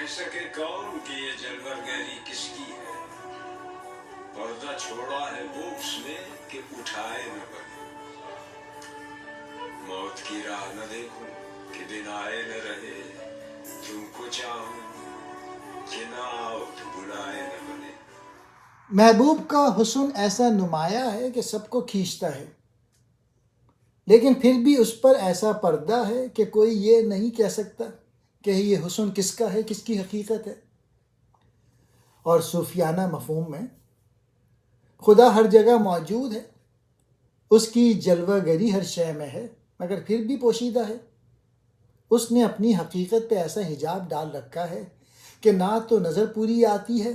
कह सके कौन कि ये जलवरगरी किसकी है। पर्दा छोड़ा है वो उसने कि उठाए न बने। मौत की राह न देखूं कि दिन आए न रहे। तुमको चाहूं कि ना आओ तो बुलाए न बने। महबूब का हुस्न ऐसा नुमाया है कि सबको खींचता है, लेकिन फिर भी उस पर ऐसा पर्दा है कि कोई ये नहीं कह सकता कि ये हुस्न किसका है, किसकी हकीकत है। और सूफियाना मफहूम में खुदा हर जगह मौजूद है, उसकी जलवागरी हर शय में है, मगर फिर भी पोशीदा है। उसने अपनी हकीकत पे ऐसा हिजाब डाल रखा है कि ना तो नज़र पूरी आती है,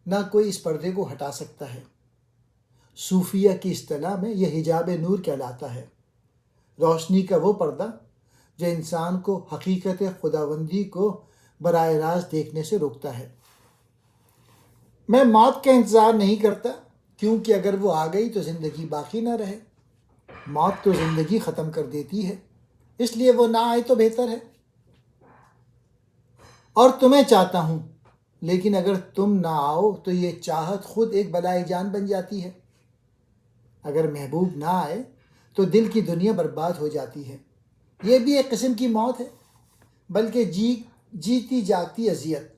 ना कोई इस पर्दे को हटा सकता है। सूफिया की इस्तिलाह में यह हिजाब नूर कहलाता है, रोशनी का वो पर्दा जो इंसान को हकीकत खुदाबंदी को बराह रास्त देखने से रोकता है। मैं मौत का इंतज़ार नहीं करता, क्योंकि अगर वो आ गई तो ज़िंदगी बाकी ना रहे। मौत तो ज़िंदगी ख़त्म कर देती है, इसलिए वो ना आए तो बेहतर है। और तुम्हें चाहता हूँ, लेकिन अगर तुम ना आओ तो ये चाहत खुद एक बलाए जान बन जाती है। अगर महबूब ना आए तो दिल की दुनिया बर्बाद हो जाती है। ये भी एक किस्म की मौत है, बल्कि जीती जागती अजियत।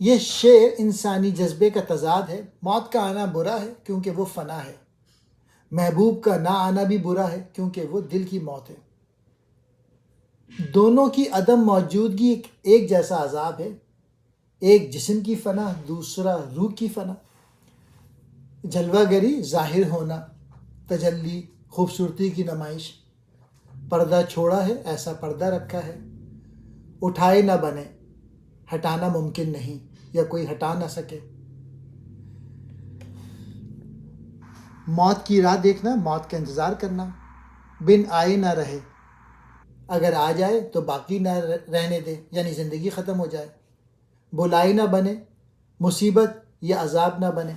ये शेर इंसानी जज्बे का तजाद है। मौत का आना बुरा है क्योंकि वो फ़ना है, महबूब का ना आना भी बुरा है क्योंकि वो दिल की मौत है। दोनों की अदम मौजूदगी एक जैसा अजाब है, एक जिस्म की फ़ना, दूसरा रूह की फ़ना। जलवागरी ज़ाहिर होना, तजल्ली, खूबसूरती की नुमाइश। पर्दा छोड़ा है, ऐसा पर्दा रखा है, उठाए ना बने, हटाना मुमकिन नहीं या कोई हटा ना सके। मौत की राह देखना, मौत का इंतज़ार करना, बिन आए ना रहे, अगर आ जाए तो बाकी ना रहने दे, यानी ज़िंदगी ख़त्म हो जाए। बुलाई ना बने, मुसीबत या अजाब ना बने।